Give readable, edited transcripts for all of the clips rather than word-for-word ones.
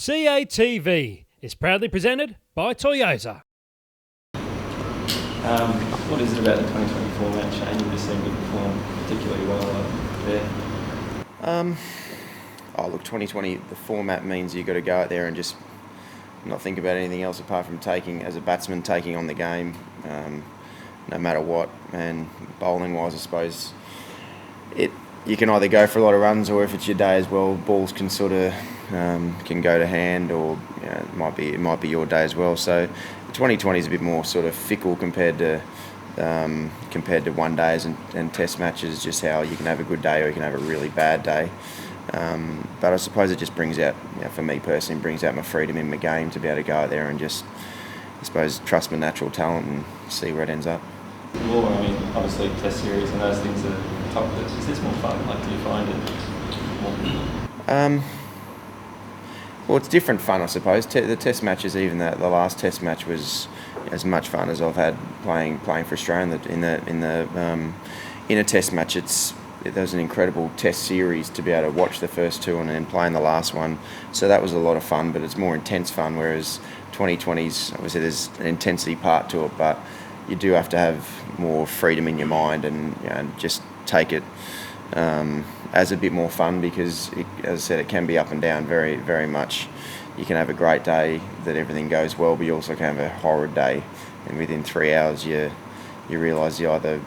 CATV is proudly presented by Toyota. What is it about the 2024 match, Shane? You just seem to perform particularly well there. Look, 2020, the format means you've got to go out there and just not think about anything else apart from as a batsman, taking on the game, no matter what. And bowling-wise, I suppose, you can either go for a lot of runs, or if it's your day as well, balls can sort of can go to hand, or it might be your day as well. So 2020 is a bit more sort of fickle compared to one days and test matches. Just how you can have a good day or you can have a really bad day. But I suppose it just brings out, for me personally, brings out my freedom in my game to be able to go out there and just, I suppose, trust my natural talent and see where it ends up. Well, I mean, obviously test series and those things are top. But is this more fun? Like, do you find it more? Well, it's different fun, I suppose. The test matches, even the last test match, was as much fun as I've had playing for Australia. In a test match, there was an incredible test series to be able to watch the first two and then play in the last one. So that was a lot of fun, but it's more intense fun. Whereas 2020's, obviously, there's an intensity part to it, but you do have to have more freedom in your mind and just take it as a bit more fun, because as I said, it can be up and down very, very much. You can have a great day that everything goes well, but you also can have a horrid day, and within 3 hours you realise you're either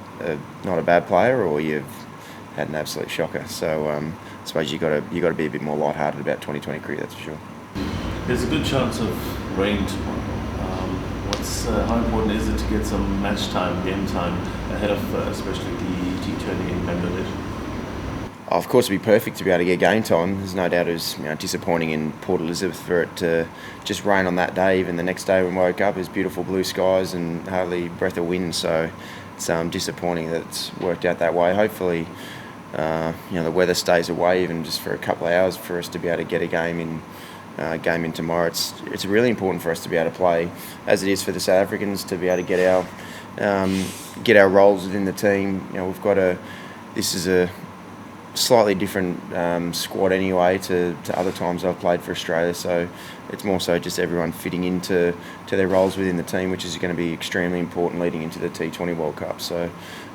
not a bad player or you've had an absolute shocker. So I suppose you got to be a bit more lighthearted about 2020 cricket, that's for sure. There's a good chance of rain tomorrow. How important is it to get some match time, game time ahead of especially the T20 in Bangladesh? Of course, it'd be perfect to be able to get game time. There's no doubt it was disappointing in Port Elizabeth for it to just rain on that day. Even the next day when we woke up, it was beautiful blue skies and hardly a breath of wind. So it's disappointing that it's worked out that way. Hopefully, the weather stays away even just for a couple of hours for us to be able to get a game in tomorrow. It's really important for us to be able to play, as it is for the South Africans, to be able to get our roles within the team. This is a slightly different squad anyway to other times I've played for Australia, so it's more so just everyone fitting into their roles within the team, which is going to be extremely important leading into the T20 World Cup. So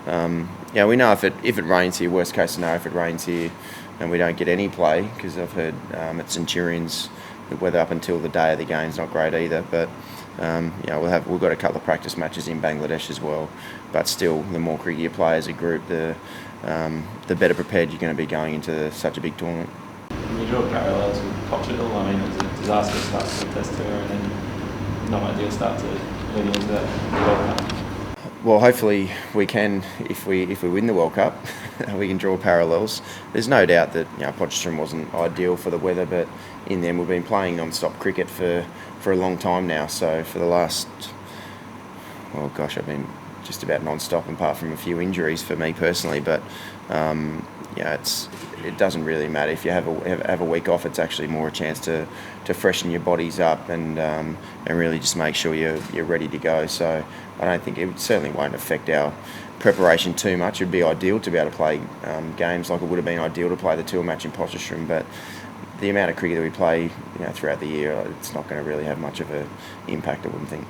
we know if it rains here, worst case scenario, if it rains here and we don't get any play, because I've heard at Centurions the weather up until the day of the game is not great either, but we've got a couple of practice matches in Bangladesh as well. But still, the more cricket you play as a group, the better prepared you're going to be going into such a big tournament. Can you draw parallels with Portugal? I mean, it was a disaster start to the Test tour and then not ideal start to leading into that World Cup. Well, hopefully we can, if we win the World Cup, we can draw parallels. There's no doubt that Potchefstroom wasn't ideal for the weather, but in them we've been playing non-stop cricket for a long time now. So for the last, I've been just about non-stop, apart from a few injuries for me personally. But it doesn't really matter if you have a week off. It's actually more a chance to freshen your bodies up and really just make sure you're ready to go. So I don't think it certainly won't affect our preparation too much. It'd be ideal to be able to play games like it would have been ideal to play the tour match in Potchefstroom, but the amount of cricket that we play throughout the year, it's not going to really have much of an impact, I wouldn't think.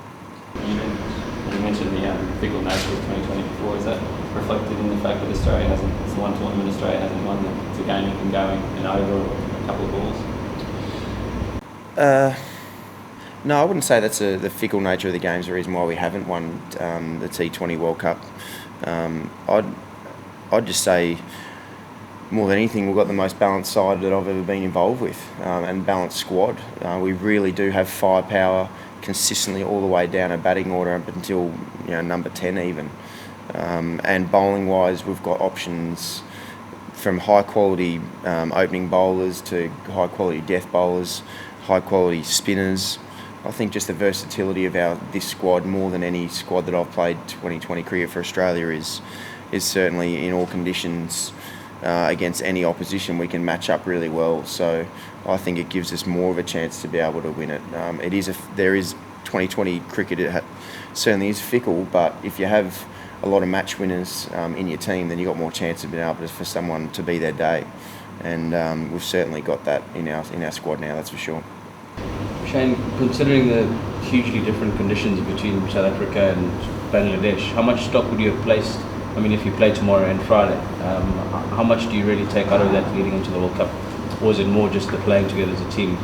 You mentioned the fickle nature of 2020 before. Is that reflected in the fact that it's the one tournament Australia hasn't won the game and going and over a couple of balls? No, I wouldn't say that's the fickle nature of the game's the reason why we haven't won the T20 World Cup. I'd just say, more than anything, we've got the most balanced side that I've ever been involved with, and balanced squad. We really do have firepower consistently all the way down a batting order up until number 10 even. And bowling wise, we've got options from high quality opening bowlers to high quality death bowlers, high quality spinners. I think just the versatility of this squad, more than any squad that I've played 2020 cricket for Australia, is certainly in all conditions against any opposition we can match up really well. So I think it gives us more of a chance to be able to win it. There is 2020 cricket. It certainly is fickle, but if you have a lot of match winners in your team, then you've got more chance of being able for someone to be their day. And we've certainly got that in our squad now, that's for sure. Shane, considering the hugely different conditions between South Africa and Bangladesh, how much stock would you have placed? I mean, if you play tomorrow and Friday, how much do you really take out of that leading into the World Cup? Or is it more just the playing together as a team?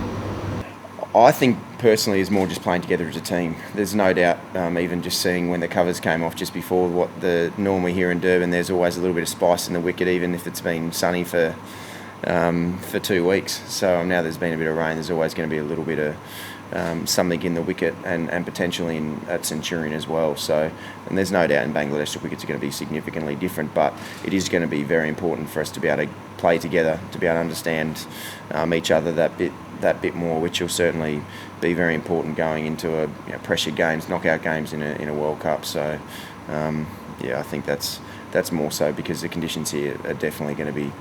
I think personally it's more just playing together as a team. There's no doubt, even just seeing when the covers came off just before normally here in Durban, there's always a little bit of spice in the wicket, even if it's been sunny for 2 weeks. So now there's been a bit of rain, there's always going to be a little bit of something in the wicket and potentially at Centurion as well. So, and there's no doubt in Bangladesh the wickets are going to be significantly different, but it is going to be very important for us to be able to play together, to be able to understand each other that bit more, which will certainly be very important going into pressured games, knockout games in a World Cup. So, I think that's more so because the conditions here are definitely going to be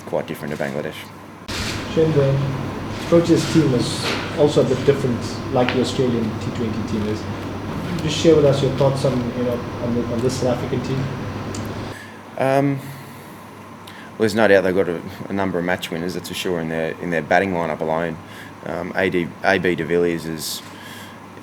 quite different to Bangladesh. Shane, the coach's team is also a bit different, like the Australian T20 team is. Just share with us your thoughts on on this South African team. Well, there's no doubt they've got a number of match winners, that's for sure, in their batting lineup alone. AB de Villiers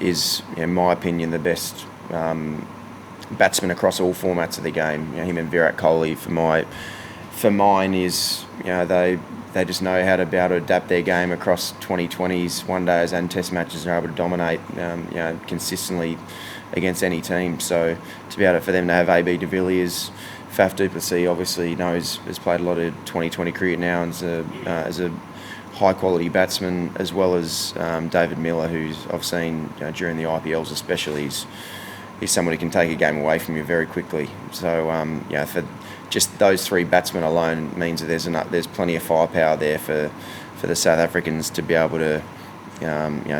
is in my opinion, the best batsman across all formats of the game. Him and Virat Kohli, for mine, is they just know how to be able to adapt their game across 2020s, one days and test matches, and are able to dominate consistently against any team. So to be able for them to have AB de Villiers, Faf du Plessis obviously has played a lot of 2020 cricket now and as a high quality batsman, as well as David Miller, who's I've seen during the IPLs especially, is someone who can take a game away from you very quickly. So for just those three batsmen alone means that there's plenty of firepower there for the South Africans to be able to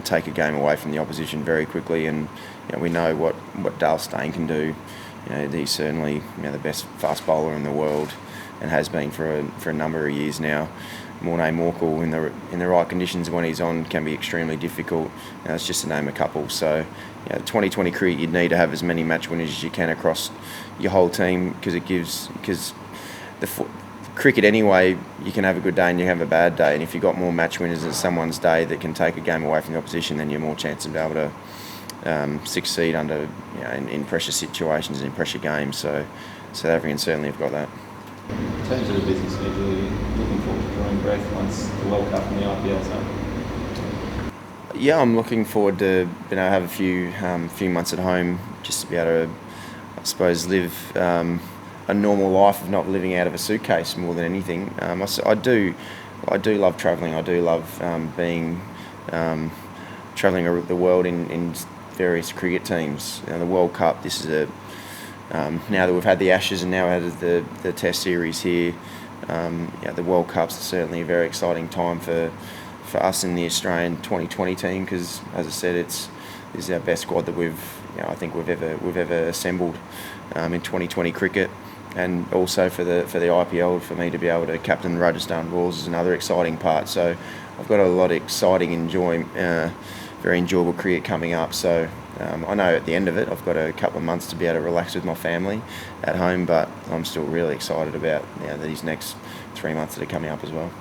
take a game away from the opposition very quickly. And we know what Dale Steyn can do. He's certainly the best fast bowler in the world and has been for a number of years now. Morne Morkel in the right conditions when he's on can be extremely difficult. It's just to name a couple. So 2020 cricket, you'd need to have as many match winners as you can across your whole team, because cricket anyway, you can have a good day and you can have a bad day, and if you've got more match winners in someone's day that can take a game away from the opposition, then you're more chance of being able to succeed under in pressure situations and in pressure games. So South Africans certainly have got that. In terms of the busy schedule, are you looking forward to drawing breath once the World Cup and the IPL's up? Yeah, I'm looking forward to have a few months at home, just to be able to, I suppose, live a normal life of not living out of a suitcase more than anything. I do love travelling. I do love travelling the world in various cricket teams. The World Cup, this is now that we've had the Ashes and now had the Test series here, the World Cup's certainly a very exciting time for us in the Australian 2020 team, because, as I said, this is our best squad that I think we've ever assembled in 2020 cricket, and also for the IPL, for me to be able to captain the Rajasthan Royals is another exciting part. So I've got a lot of exciting, very enjoyable cricket coming up. So I know at the end of it, I've got a couple of months to be able to relax with my family at home, but I'm still really excited about these next 3 months that are coming up as well.